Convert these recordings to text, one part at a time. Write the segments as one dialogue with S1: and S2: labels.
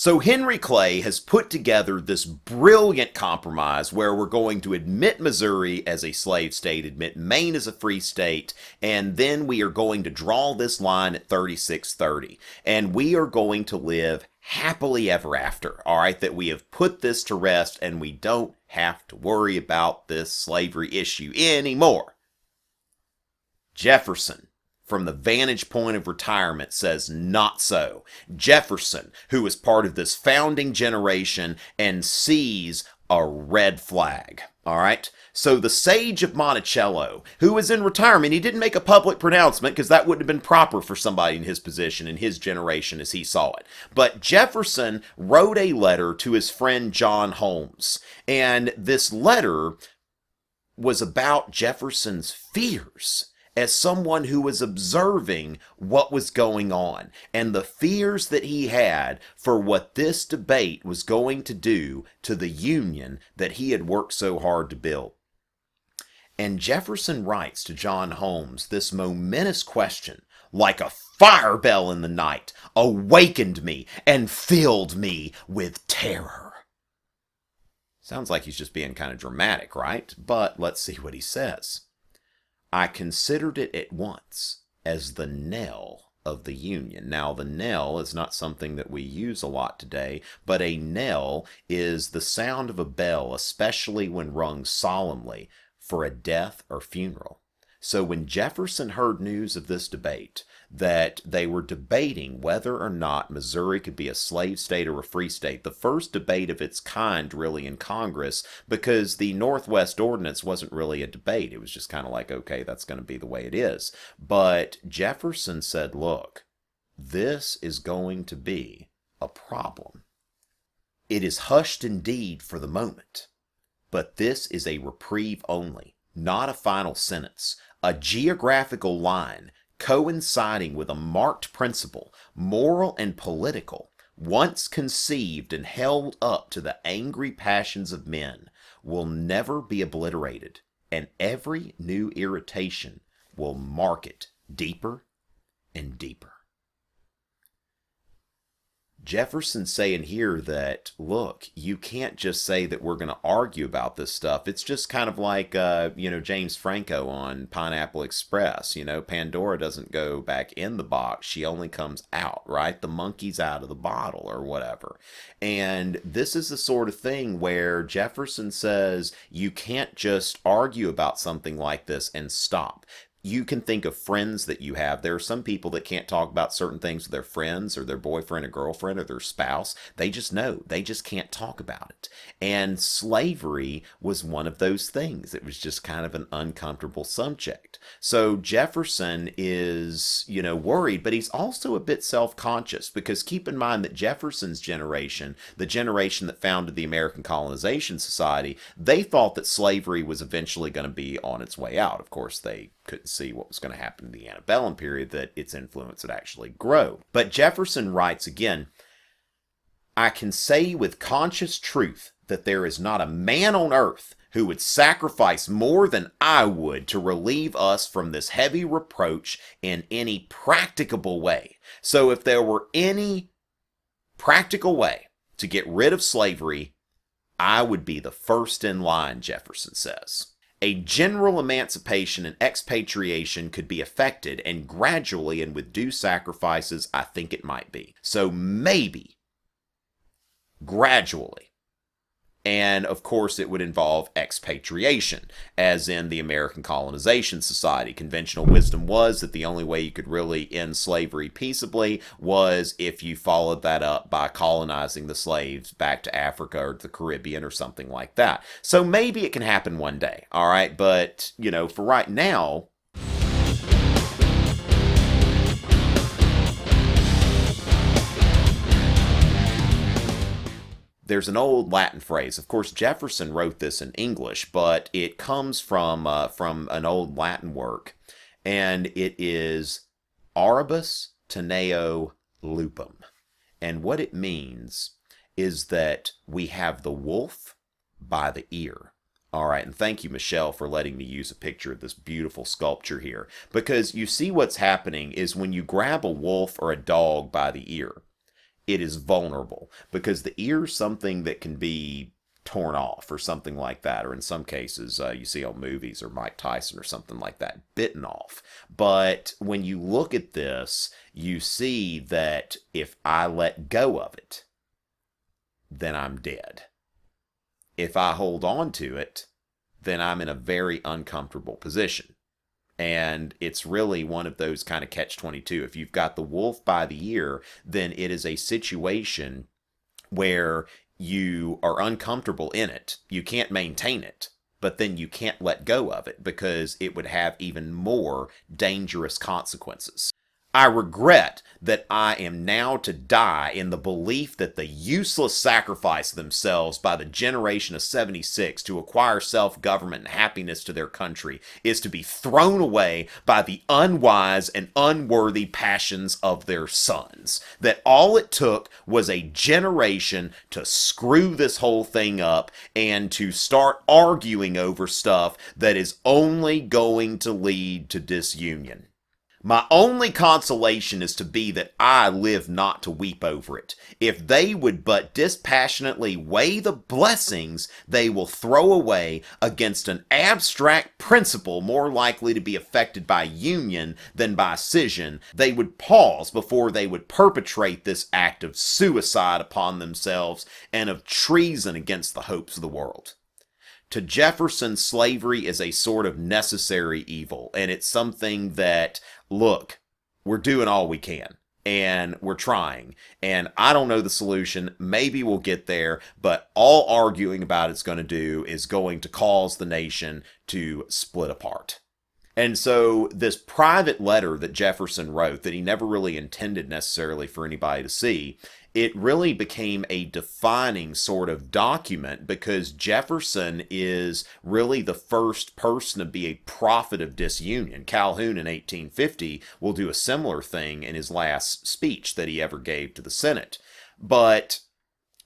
S1: So Henry Clay has put together this brilliant compromise where we're going to admit Missouri as a slave state, admit Maine as a free state, and then we are going to draw this line at 3630. And we are going to live happily ever after, all right, that we have put this to rest and we don't have to worry about this slavery issue anymore. Jefferson, from the vantage point of retirement, says not so. Jefferson, who was part of this founding generation and sees a red flag. All right. So the sage of Monticello, who was in retirement, he didn't make a public pronouncement because that wouldn't have been proper for somebody in his position, in his generation as he saw it. But Jefferson wrote a letter to his friend John Holmes. And this letter was about Jefferson's fears as someone who was observing what was going on and the fears that he had for what this debate was going to do to the Union that he had worked so hard to build. And Jefferson writes to John Holmes this momentous question, like a fire bell in the night, awakened me and filled me with terror. Sounds like he's just being kind of dramatic, right? But let's see what he says. I considered it at once as the knell of the Union. Now, the knell is not something that we use a lot today, but a knell is the sound of a bell, especially when rung solemnly for a death or funeral. So when Jefferson heard news of this debate, that they were debating whether or not Missouri could be a slave state or a free state, the first debate of its kind really in Congress, because the Northwest Ordinance wasn't really a debate. It was just kind of like, okay, that's going to be the way it is. But Jefferson said, look, this is going to be a problem. It is hushed indeed for the moment, but this is a reprieve only, not a final sentence, a geographical line coinciding with a marked principle, moral and political, once conceived and held up to the angry passions of men, will never be obliterated, and every new irritation will mark it deeper and deeper. Jefferson's saying here that, look, you can't just say that we're going to argue about this stuff. It's just kind of like, James Franco on Pineapple Express. Pandora doesn't go back in the box. She only comes out, right? The monkey's out of the bottle or whatever. And this is the sort of thing where Jefferson says you can't just argue about something like this and stop. You can think of friends that you have. There are some people that can't talk about certain things with their friends or their boyfriend or girlfriend or their spouse. They just know. They just can't talk about it. And slavery was one of those things. It was just kind of an uncomfortable subject. So Jefferson is, worried, but he's also a bit self-conscious because keep in mind that Jefferson's generation, the generation that founded the American Colonization Society, they thought that slavery was eventually going to be on its way out. Of course, they couldn't see what was going to happen in the Antebellum period, that its influence would actually grow. But Jefferson writes again, I can say with conscious truth that there is not a man on earth who would sacrifice more than I would to relieve us from this heavy reproach in any practicable way. So if there were any practical way to get rid of slavery, I would be the first in line, Jefferson says. A general emancipation and expatriation could be effected, and gradually and with due sacrifices, I think it might be. So maybe, gradually. And of course, it would involve expatriation, as in the American Colonization Society. Conventional wisdom was that the only way you could really end slavery peaceably was if you followed that up by colonizing the slaves back to Africa or the Caribbean or something like that. So maybe it can happen one day, all right? But, for right now, there's an old Latin phrase. Of course, Jefferson wrote this in English, but it comes from an old Latin work, and it is Auribus teneo lupum. And what it means is that we have the wolf by the ear. All right, and thank you, Michelle, for letting me use a picture of this beautiful sculpture here. Because you see what's happening is when you grab a wolf or a dog by the ear, it is vulnerable, because the ear is something that can be torn off or something like that, or in some cases you see on movies, or Mike Tyson or something like that, bitten off. But when you look at this, you see that if I let go of it, then I'm dead. If I hold on to it, then I'm in a very uncomfortable position. And it's really one of those kind of catch-22. If you've got the wolf by the ear, then it is a situation where you are uncomfortable in it. You can't maintain it, but then you can't let go of it because it would have even more dangerous consequences. I regret that I am now to die in the belief that the useless sacrifice of themselves by the generation of 76 to acquire self-government and happiness to their country is to be thrown away by the unwise and unworthy passions of their sons. That all it took was a generation to screw this whole thing up and to start arguing over stuff that is only going to lead to disunion. My only consolation is to be that I live not to weep over it. If they would but dispassionately weigh the blessings they will throw away against an abstract principle more likely to be affected by union than by scission, they would pause before they would perpetrate this act of suicide upon themselves and of treason against the hopes of the world. To Jefferson, slavery is a sort of necessary evil, and it's something that, look, we're doing all we can, and we're trying, and I don't know the solution. Maybe we'll get there, but all arguing about it's going to do is going to cause the nation to split apart. And so this private letter that Jefferson wrote, that he never really intended necessarily for anybody to see, it really became a defining sort of document, because Jefferson is really the first person to be a prophet of disunion. Calhoun in 1850 will do a similar thing in his last speech that he ever gave to the Senate. But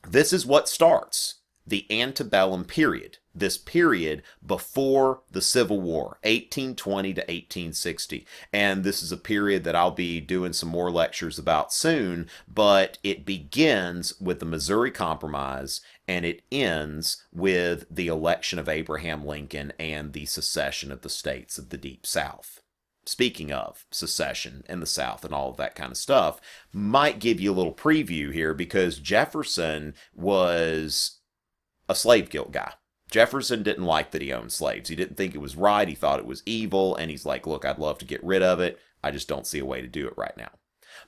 S1: this is what starts the antebellum period, this period before the Civil War, 1820 to 1860. And this is a period that I'll be doing some more lectures about soon, but it begins with the Missouri Compromise, and it ends with the election of Abraham Lincoln and the secession of the states of the Deep South. Speaking of secession in the South and all of that kind of stuff, might give you a little preview here, because Jefferson was a slave guild guy. Jefferson didn't like that he owned slaves. He didn't think it was right. He thought it was evil. And he's like, look, I'd love to get rid of it. I just don't see a way to do it right now.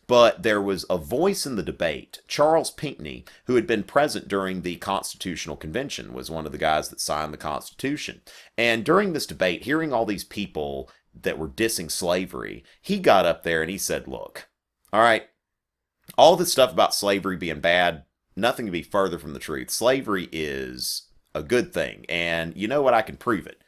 S1: But there was a voice in the debate. Charles Pinckney, who had been present during the Constitutional Convention, was one of the guys that signed the Constitution. And during this debate, hearing all these people that were dissing slavery, he got up there and he said, look, all right, all this stuff about slavery being bad, nothing can be further from the truth. Slavery is a good thing, and you know what? I can prove it.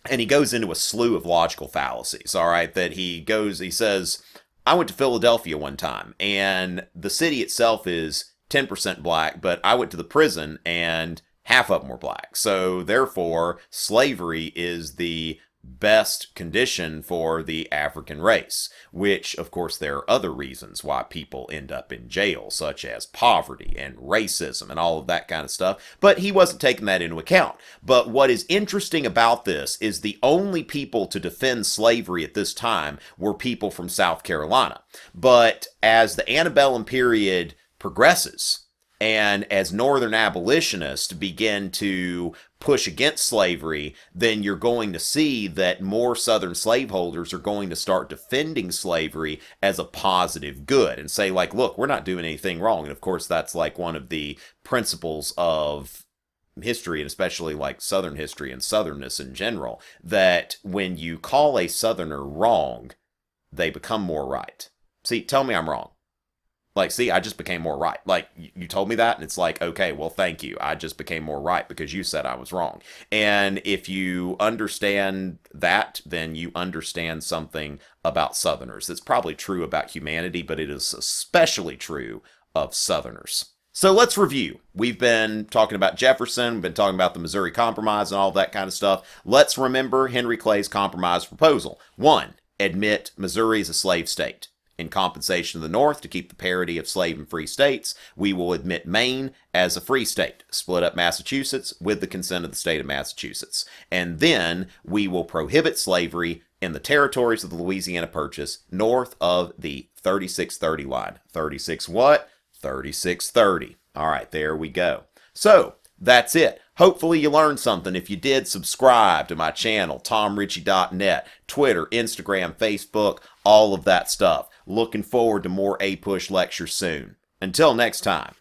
S1: And he goes into a slew of logical fallacies, all right, that he says, I went to Philadelphia one time, and the city itself is 10% black, but I went to the prison, and half of them were black. So, therefore, slavery is the best condition for the African race, which, of course, there are other reasons why people end up in jail, such as poverty and racism and all of that kind of stuff, but he wasn't taking that into account. But what is interesting about this is the only people to defend slavery at this time were people from South Carolina. But as the antebellum period progresses, and as Northern abolitionists begin to push against slavery, then you're going to see that more Southern slaveholders are going to start defending slavery as a positive good and say, like, look, we're not doing anything wrong. And of course, that's like one of the principles of history, and especially like Southern history and Southernness in general, that when you call a Southerner wrong, they become more right. See, tell me I'm wrong. Like, see, I just became more right. Like, you told me that, and it's like, okay, well, thank you. I just became more right because you said I was wrong. And if you understand that, then you understand something about Southerners. It's probably true about humanity, but it is especially true of Southerners. So let's review. We've been talking about Jefferson, we've been talking about the Missouri Compromise and all that kind of stuff. Let's remember Henry Clay's compromise proposal. 1, admit Missouri is a slave state. In compensation to the North, to keep the parity of slave and free states, we will admit Maine as a free state, split up Massachusetts with the consent of the state of Massachusetts. And then we will prohibit slavery in the territories of the Louisiana Purchase north of the 3630 line. 36 what? 3630. All right, there we go. So, that's it. Hopefully you learned something. If you did, subscribe to my channel, tomrichey.net, Twitter, Instagram, Facebook, all of that stuff. Looking forward to more APUSH lectures soon. Until next time.